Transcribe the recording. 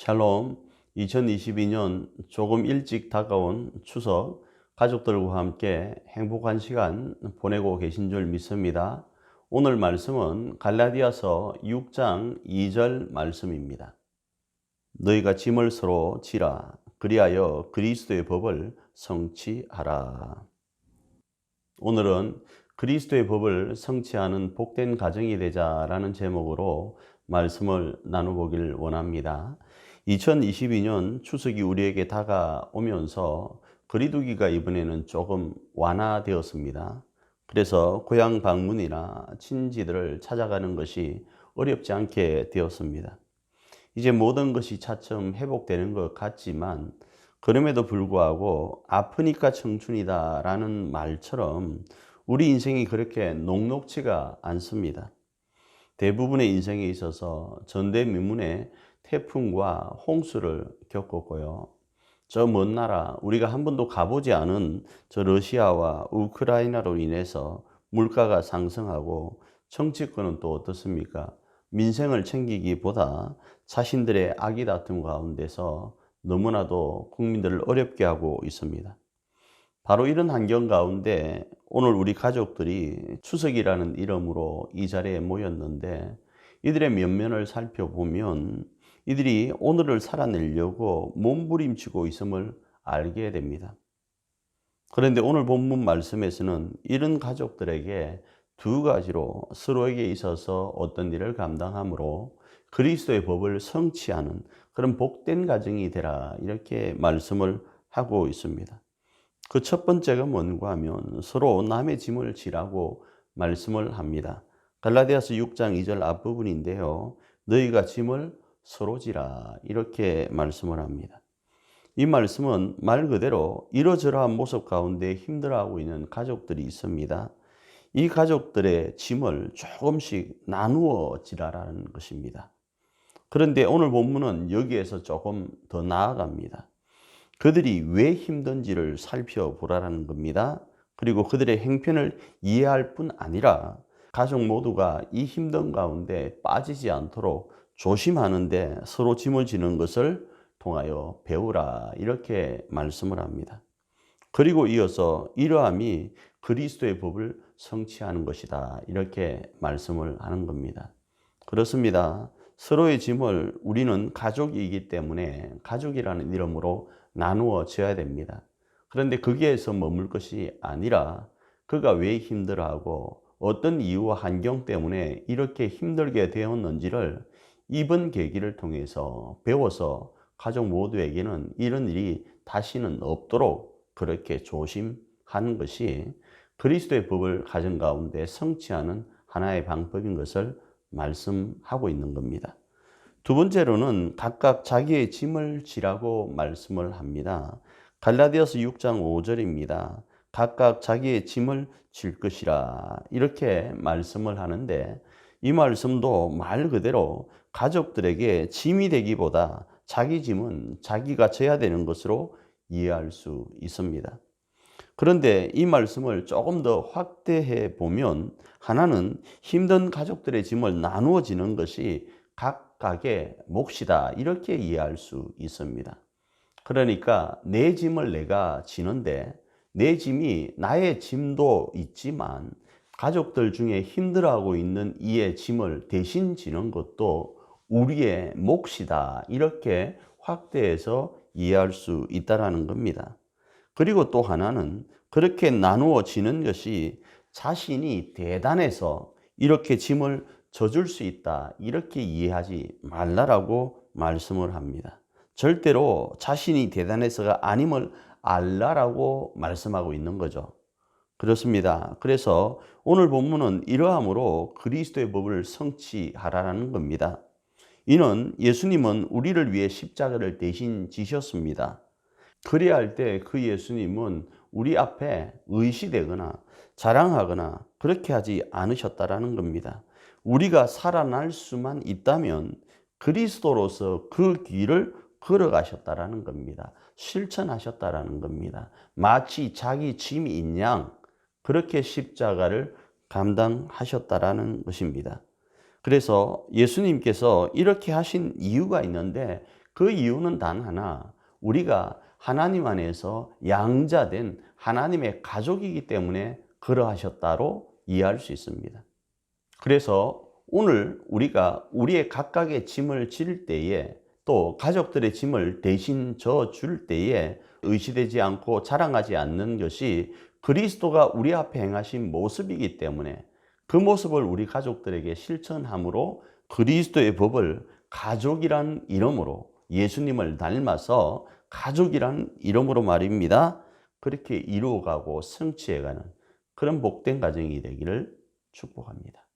샬롬, 2022년 조금 일찍 다가온 추석, 가족들과 함께 행복한 시간 보내고 계신 줄 믿습니다. 오늘 말씀은 갈라디아서 6장 2절 말씀입니다. 너희가 짐을 서로 지라, 그리하여 그리스도의 법을 성취하라. 오늘은 그리스도의 법을 성취하는 복된 가정이 되자라는 제목으로 말씀을 나눠보길 원합니다. 2022년 추석이 우리에게 다가오면서 거리두기가 이번에는 조금 완화되었습니다. 그래서 고향 방문이나 친지들을 찾아가는 것이 어렵지 않게 되었습니다. 이제 모든 것이 차츰 회복되는 것 같지만 그럼에도 불구하고 아프니까 청춘이다라는 말처럼 우리 인생이 그렇게 녹록지가 않습니다. 대부분의 인생에 있어서 전대미문의 태풍과 홍수를 겪었고요. 저 먼 나라, 우리가 한 번도 가보지 않은 저 러시아와 우크라이나로 인해서 물가가 상승하고 정치권은 또 어떻습니까? 민생을 챙기기보다 자신들의 악의 다툼 가운데서 너무나도 국민들을 어렵게 하고 있습니다. 바로 이런 환경 가운데 오늘 우리 가족들이 추석이라는 이름으로 이 자리에 모였는데 이들의 면면을 살펴보면 이들이 오늘을 살아내려고 몸부림치고 있음을 알게 됩니다. 그런데 오늘 본문 말씀에서는 이런 가족들에게 두 가지로 서로에게 있어서 어떤 일을 감당함으로 그리스도의 법을 성취하는 그런 복된 가정이 되라 이렇게 말씀을 하고 있습니다. 그 첫 번째가 뭔가 하면 서로 남의 짐을 지라고 말씀을 합니다. 갈라디아서 6장 2절 앞부분인데요. 너희가 짐을 서로 지라 이렇게 말씀을 합니다. 이 말씀은 말 그대로 이러저러한 모습 가운데 힘들어하고 있는 가족들이 있습니다. 이 가족들의 짐을 조금씩 나누어 지라라는 것입니다. 그런데 오늘 본문은 여기에서 조금 더 나아갑니다. 그들이 왜 힘든지를 살펴보라는 겁니다. 그리고 그들의 행편을 이해할 뿐 아니라 가족 모두가 이 힘든 가운데 빠지지 않도록 조심하는데 서로 짐을 지는 것을 통하여 배우라 이렇게 말씀을 합니다. 그리고 이어서 이러함이 그리스도의 법을 성취하는 것이다 이렇게 말씀을 하는 겁니다. 그렇습니다. 서로의 짐을 우리는 가족이기 때문에 가족이라는 이름으로 나누어 져야 됩니다. 그런데 거기에서 머물 것이 아니라 그가 왜 힘들어하고 어떤 이유와 환경 때문에 이렇게 힘들게 되었는지를 이번 계기를 통해서 배워서 가족 모두에게는 이런 일이 다시는 없도록 그렇게 조심하는 것이 그리스도의 법을 가정 가운데 성취하는 하나의 방법인 것을 말씀하고 있는 겁니다. 두 번째로는 각각 자기의 짐을 지라고 말씀을 합니다. 갈라디아서 6장 5절입니다. 각각 자기의 짐을 질 것이라 이렇게 말씀을 하는데 이 말씀도 말 그대로 가족들에게 짐이 되기보다 자기 짐은 자기가 져야 되는 것으로 이해할 수 있습니다. 그런데 이 말씀을 조금 더 확대해 보면 하나는 힘든 가족들의 짐을 나누어 지는 것이 각각의 몫이다 이렇게 이해할 수 있습니다. 그러니까 내 짐을 내가 지는데 내 짐이 나의 짐도 있지만 가족들 중에 힘들어하고 있는 이의 짐을 대신 지는 것도 우리의 몫이다 이렇게 확대해서 이해할 수 있다는 겁니다. 그리고 또 하나는 그렇게 나누어 지는 것이 자신이 대단해서 이렇게 짐을 져줄 수 있다 이렇게 이해하지 말라라고 말씀을 합니다. 절대로 자신이 대단해서가 아님을 알라라고 말씀하고 있는 거죠. 그렇습니다. 그래서 오늘 본문은 이러함으로 그리스도의 법을 성취하라는 겁니다. 이는 예수님은 우리를 위해 십자가를 대신 지셨습니다. 그래야 할 때 그 예수님은 우리 앞에 의시되거나 자랑하거나 그렇게 하지 않으셨다라는 겁니다. 우리가 살아날 수만 있다면 그리스도로서 그 길을 걸어가셨다라는 겁니다. 실천하셨다라는 겁니다. 마치 자기 짐인 양 그렇게 십자가를 감당하셨다라는 것입니다. 그래서 예수님께서 이렇게 하신 이유가 있는데 그 이유는 단 하나, 우리가 하나님 안에서 양자된 하나님의 가족이기 때문에 그러하셨다로 이해할 수 있습니다. 그래서 오늘 우리가 우리의 각각의 짐을 질 때에 또 가족들의 짐을 대신 져 줄 때에 의시되지 않고 자랑하지 않는 것이 그리스도가 우리 앞에 행하신 모습이기 때문에 그 모습을 우리 가족들에게 실천함으로 그리스도의 법을 가족이란 이름으로 예수님을 닮아서 가족이란 이름으로 말입니다. 그렇게 이루어가고 성취해가는 그런 복된 가정이 되기를 축복합니다.